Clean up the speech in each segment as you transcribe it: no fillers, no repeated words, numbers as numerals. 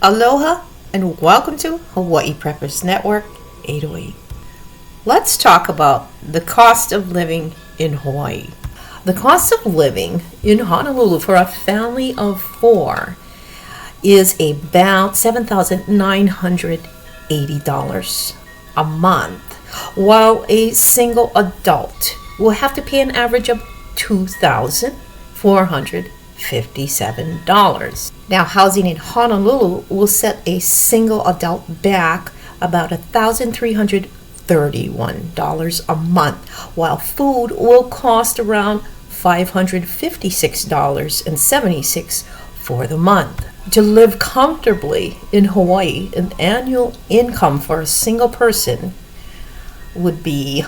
Aloha and welcome to Hawaii Preppers Network 808. Let's talk about the cost of living in Hawaii. The cost of living in Honolulu for a family of 4 is about $7,980 a month, while a single adult will have to pay an average of $2,457. Now, housing in Honolulu will set a single adult back about $1,331 a month, while food will cost around $556.76 for the month. To live comfortably in Hawaii, an annual income for a single person would be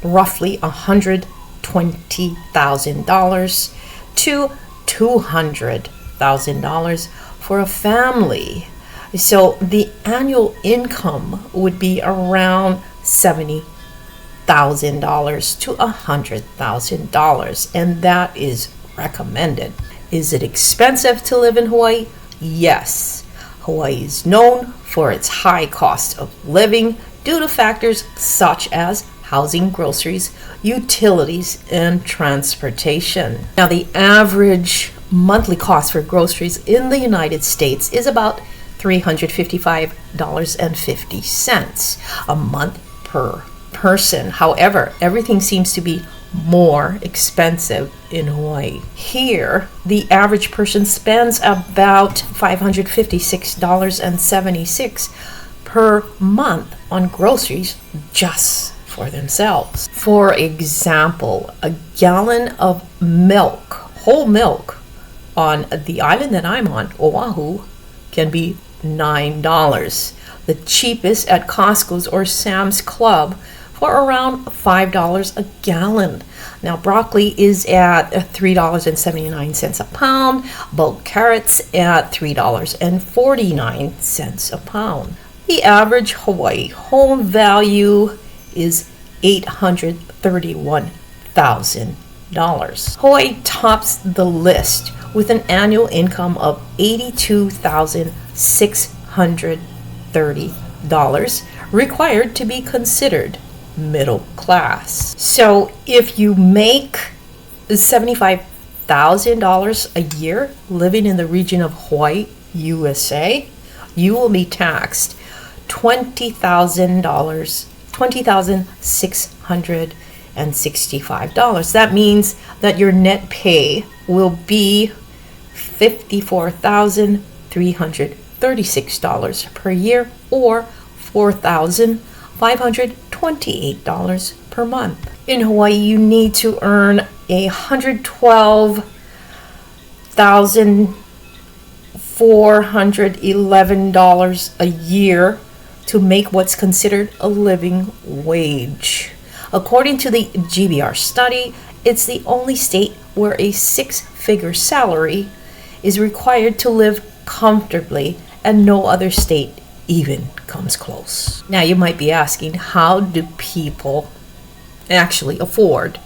roughly $120,000 to $200,000 for a family. So the annual income would be around $70,000 to $100,000, and that is recommended. Is it expensive to live in Hawaii? Yes. Hawaii is known for its high cost of living due to factors such as housing, groceries, utilities, and transportation. Now, the average monthly cost for groceries in the United States is about $355.50 a month per person. However, everything seems to be more expensive in Hawaii. Here, the average person spends about $556.76 per month on groceries just for themselves. For example, a gallon of milk, whole milk, on the island that I'm on, Oahu, can be $9. The cheapest at Costco's or Sam's Club for around $5 a gallon. Now, broccoli is at $3.79 a pound, bulk carrots at $3.49 a pound. The average Hawaii home value is $831,000. Hawaii tops the list with an annual income of $82,630 required to be considered middle class. So if you make $75,000 a year living in the region of Hawaii, USA, you will be taxed $20,665. That means that your net pay will be $54,336 per year, or $4,528 per month. In Hawaii, you need to earn $112,411 a year to make what's considered a living wage. According to the GBR study, it's the only state where a 6-figure salary is required to live comfortably, and no other state even comes close. Now, you might be asking, how do people actually afford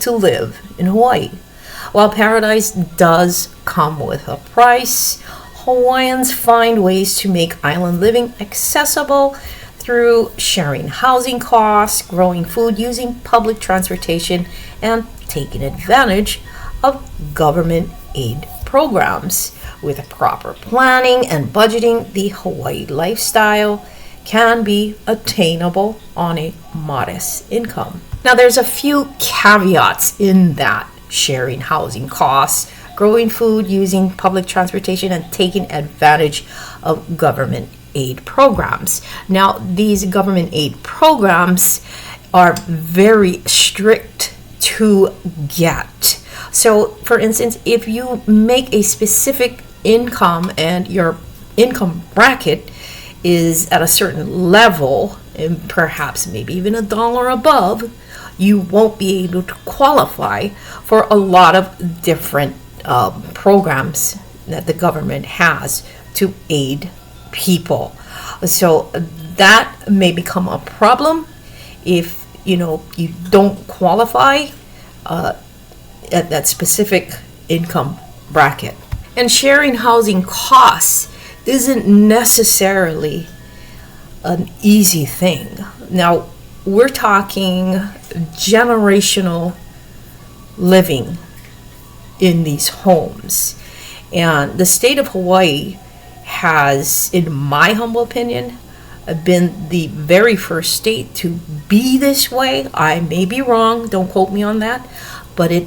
to live in Hawaii? While paradise does come with a price, Hawaiians find ways to make island living accessible through sharing housing costs, growing food, using public transportation, and taking advantage of government aid programs. With proper planning and budgeting, the Hawaii lifestyle can be attainable on a modest income. Now, there's a few caveats in that: sharing housing costs, growing food, using public transportation, and taking advantage of government aid programs. Now, these government aid programs are very strict to get. So, for instance, if you make a specific income and your income bracket is at a certain level, and perhaps maybe even $1 above, you won't be able to qualify for a lot of different programs that the government has to aid people. So that may become a problem if you don't qualify at that specific income bracket. And sharing housing costs isn't necessarily an easy thing. Now, we're talking generational living in these homes. And the state of Hawaii has, in my humble opinion, been the very first state to be this way. I may be wrong, don't quote me on that, but it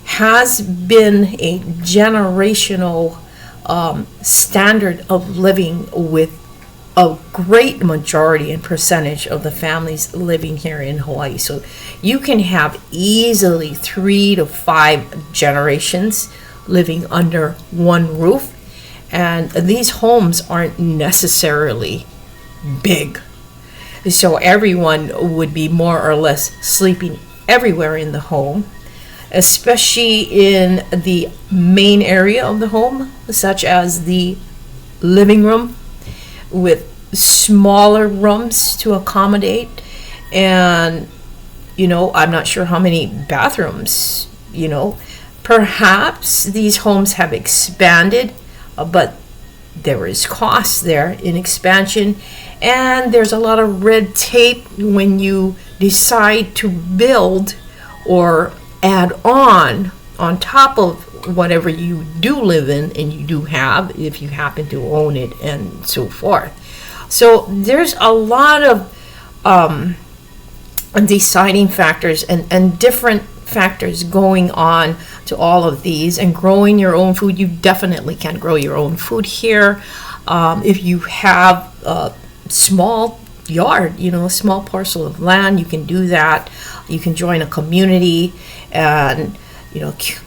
has been a generational standard of living, with a great majority and percentage of the families living here in Hawaii. So you can have easily 3 to 5 generations living under one roof, and these homes aren't necessarily big. So everyone would be more or less sleeping everywhere in the home, especially in the main area of the home, such as the living room, with smaller rooms to accommodate. And I'm not sure how many bathrooms. Perhaps these homes have expanded, but there is cost there in expansion, and there's a lot of red tape when you decide to build or add on top of whatever you do live in and you do have, if you happen to own it, and so forth. So there's a lot of deciding factors and different factors going on to all of these. And growing your own food, you definitely can grow your own food here. If you have a small yard, a small parcel of land, you can do that. You can join a community and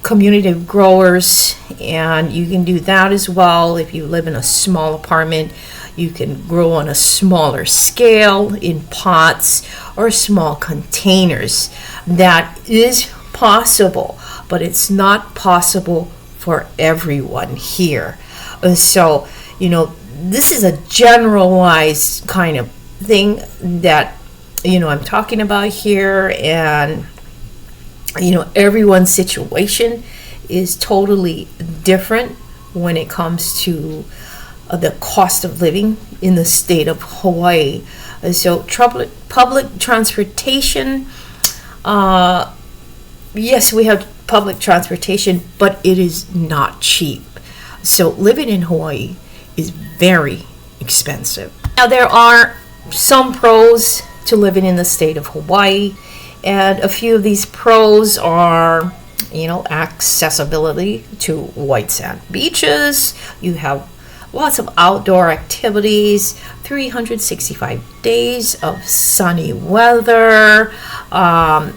community of growers, and you can do that as well. If you live in a small apartment, you can grow on a smaller scale in pots or small containers. That is possible, but it's not possible for everyone here. So, this is a generalized kind of thing that, I'm talking about here, and everyone's situation is totally different when it comes to the cost of living in the state of Hawaii. So public transportation, yes, we have public transportation, but it is not cheap. So living in Hawaii is very expensive. Now, there are some pros to living in the state of Hawaii, and a few of these pros are, accessibility to white sand beaches. You have lots of outdoor activities, 365 days of sunny weather.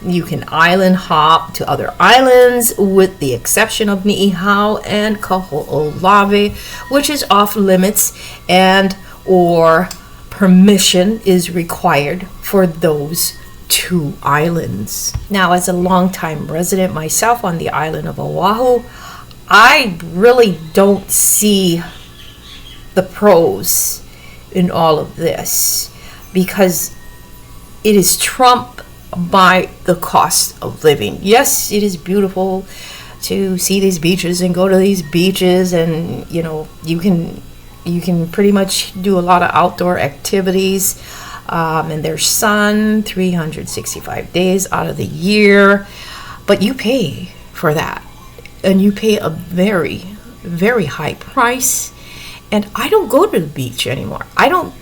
You can island hop to other islands, with the exception of Niihau and Kaho'olawe, which is off limits, and or permission is required for those 2 islands. Now, as a longtime resident myself on the island of Oahu, I really don't see the pros in all of this, because it is trumped by the cost of living. Yes, it is beautiful to see these beaches and go to these beaches, and you can pretty much do a lot of outdoor activities, and there's sun 365 days out of the year, but you pay for that, and you pay a very, very high price. And I don't go to the beach anymore. I don't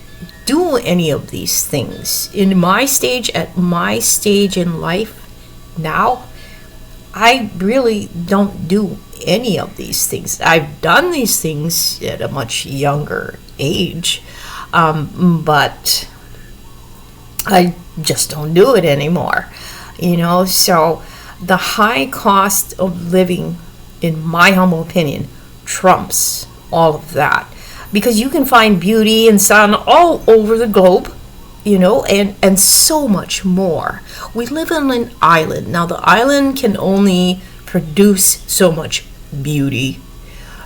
do any of these things. At my stage in life now, I really don't do any of these things. I've done these things at a much younger age, but I just don't do it anymore. So the high cost of living, in my humble opinion, trumps all of that. Because you can find beauty and sun all over the globe, and so much more. We live on an island. Now, the island can only produce so much beauty,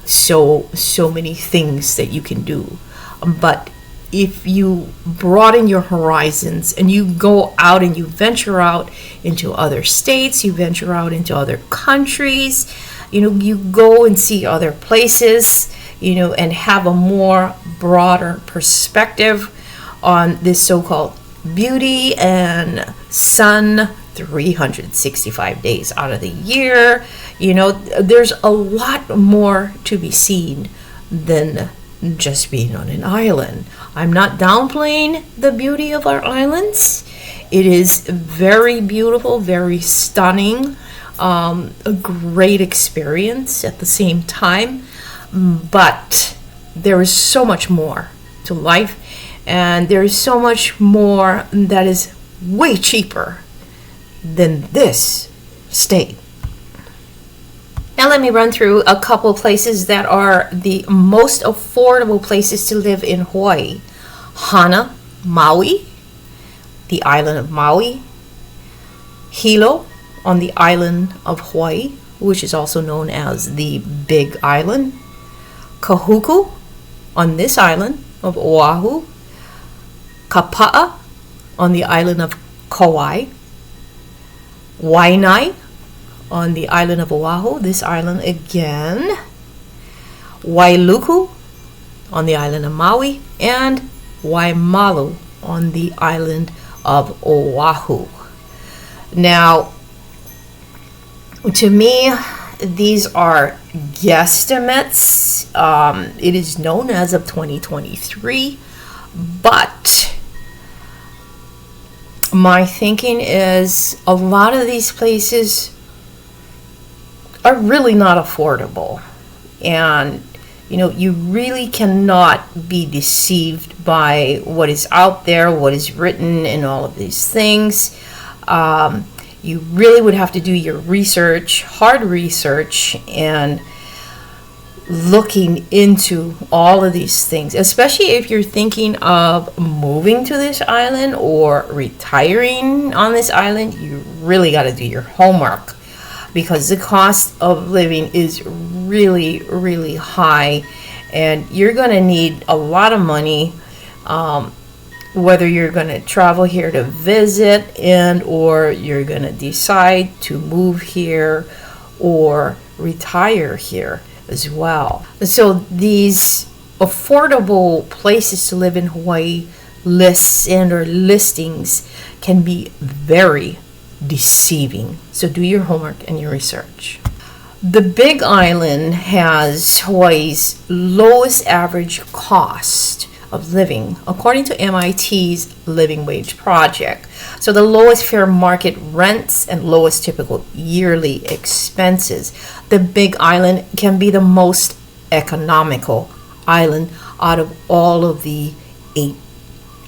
so many things that you can do. But if you broaden your horizons and you go out and you venture out into other states, you venture out into other countries, you go and see other places, and have a more broader perspective on this so-called beauty and sun 365 days out of the year. There's a lot more to be seen than just being on an island. I'm not downplaying the beauty of our islands. It is very beautiful, very stunning, a great experience at the same time. But there is so much more to life, and there is so much more that is way cheaper than this state. Now let me run through a couple places that are the most affordable places to live in Hawaii. Hana, Maui, the island of Maui. Hilo, on the island of Hawaii, which is also known as the Big Island. Kahuku, on this island of Oahu. Kapa'a, on the island of Kauai. Waianae, on the island of Oahu, this island again. Wailuku, on the island of Maui. And Waimalu, on the island of Oahu. Now, to me, these are guesstimates. It is known as of 2023, but my thinking is a lot of these places are really not affordable, and you really cannot be deceived by what is out there, what is written, and all of these things. You really would have to do your research, hard research, and looking into all of these things, especially if you're thinking of moving to this island or retiring on this island. You really got to do your homework, because the cost of living is really, really high, and you're going to need a lot of money, whether you're going to travel here to visit or you're going to decide to move here or retire here as well. So these affordable places to live in Hawaii lists or listings can be very deceiving. So do your homework and your research. The Big Island has Hawaii's lowest average cost of living, according to MIT's Living Wage Project. So the lowest fair market rents and lowest typical yearly expenses. The Big Island can be the most economical island out of all of the 8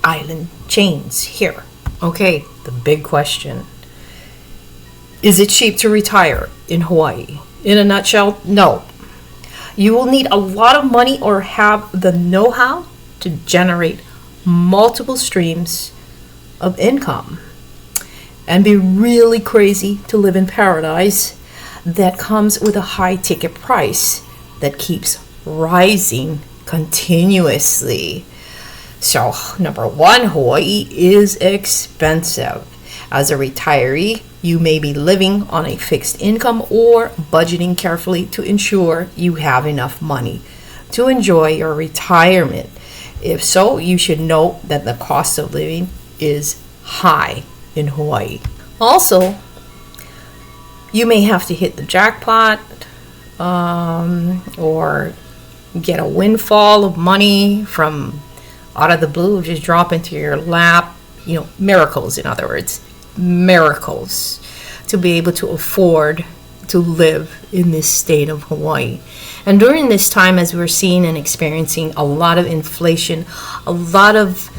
island chains here. Okay, the big question. Is it cheap to retire in Hawaii? In a nutshell, no. You will need a lot of money or have the know-how to generate multiple streams of income, and be really crazy to live in paradise that comes with a high ticket price that keeps rising continuously. So, number one, Hawaii is expensive. As a retiree, you may be living on a fixed income or budgeting carefully to ensure you have enough money to enjoy your retirement. If so, you should note that the cost of living is high in Hawaii. Also, you may have to hit the jackpot or get a windfall of money from out of the blue, just drop into your lap. Miracles, in other words, miracles, to be able to afford to live in this state of Hawaii. And during this time, as we're seeing and experiencing a lot of inflation, a lot of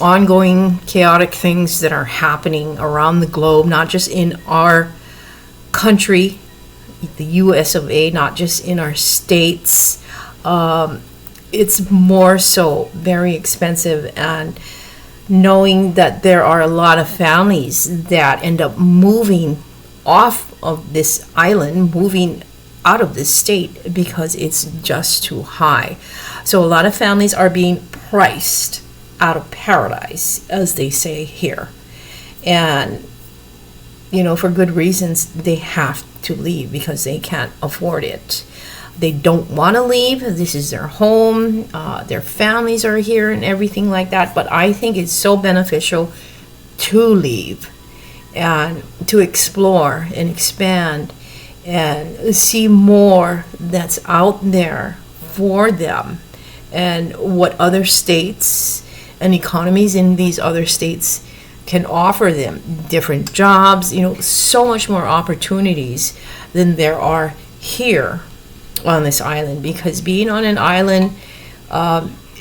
ongoing chaotic things that are happening around the globe, not just in our country, the US of A, not just in our states, it's more so very expensive. And knowing that there are a lot of families that end up moving off of this island, moving out of this state because it's just too high. So a lot of families are being priced out of paradise, as they say here. And, for good reasons, they have to leave because they can't afford it. they don't want to leave. This is their home. Their families are here and everything like that. But I think it's so beneficial to leave and to explore and expand and see more that's out there for them, and what other states and economies in these other states can offer them. Different jobs, so much more opportunities than there are here on this island, because being on an island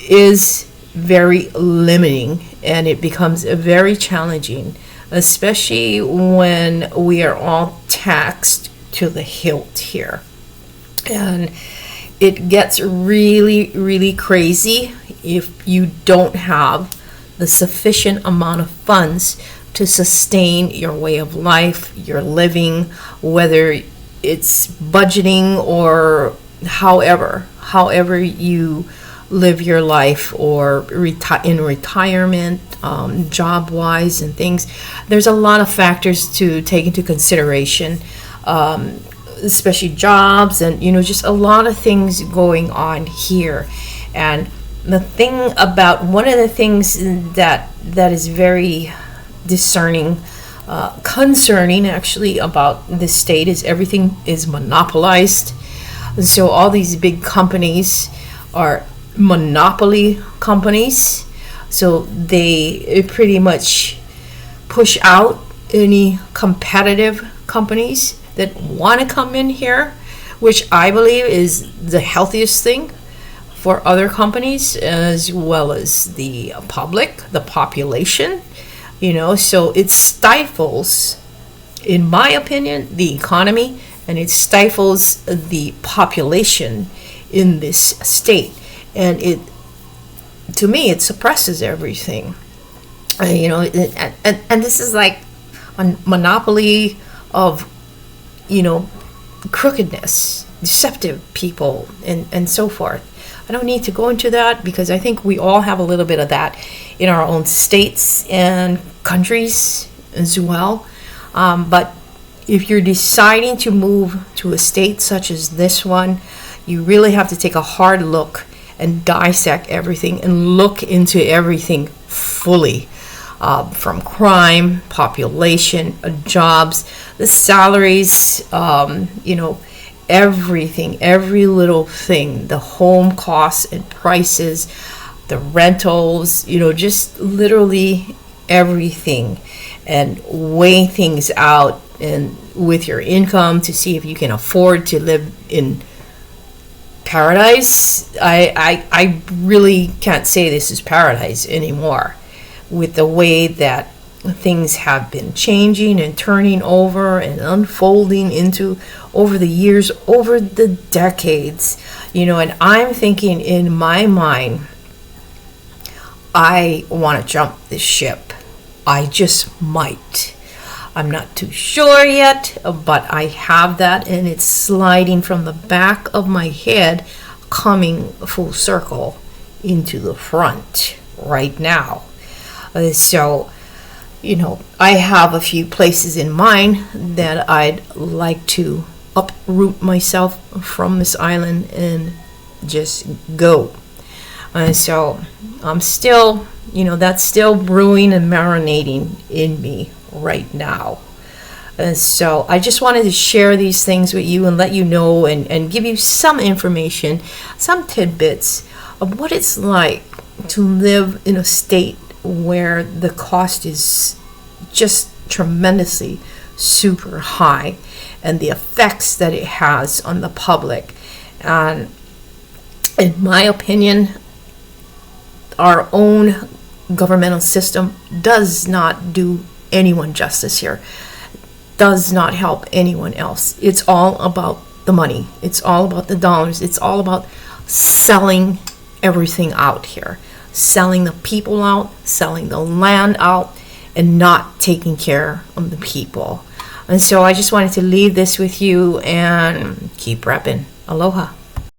is very limiting, and it becomes very challenging, especially when we are all taxed to the hilt here. And it gets really, really crazy if you don't have the sufficient amount of funds to sustain your way of life, your living, whether it's budgeting or however you live your life, or in retirement, job wise and things. There's a lot of factors to take into consideration, especially jobs and just a lot of things going on here. And one of the things that is very concerning actually about this state is everything is monopolized. So all these big companies are monopoly companies, so they pretty much push out any competitive companies that want to come in here, which I believe is the healthiest thing for other companies as well as the public, the population, so it stifles, in my opinion, the economy, and it stifles the population in this state, and to me it suppresses everything. And this is like a monopoly of crookedness, deceptive people, and so forth. I don't need to go into that, because I think we all have a little bit of that in our own states and countries as well. But if you're deciding to move to a state such as this one, you really have to take a hard look and dissect everything and look into everything fully, from crime, population, jobs, the salaries, everything, every little thing, the home costs and prices, the rentals, just literally everything, and weigh things out and with your income to see if you can afford to live in paradise. I really can't say this is paradise anymore, with the way that things have been changing and turning over and unfolding over the years, over the decades, and I'm thinking in my mind, I want to jump this ship. I just might. I'm not too sure yet, but I have that, and it's sliding from the back of my head, coming full circle into the front right now. So I have a few places in mind that I'd like to uproot myself from this island and just go. And so I'm still, that's still brewing and marinating in me right now. And so I just wanted to share these things with you and let you know, and give you some information, some tidbits of what it's like to live in a state where the cost is just tremendously super high, and the effects that it has on the public. And in my opinion, our own governmental system does not do anyone justice here, does not help anyone else. It's all about the money, it's all about the dollars, it's all about selling everything out here, selling the people out, selling the land out, and not taking care of the people. And so I just wanted to leave this with you, and keep repping. Aloha.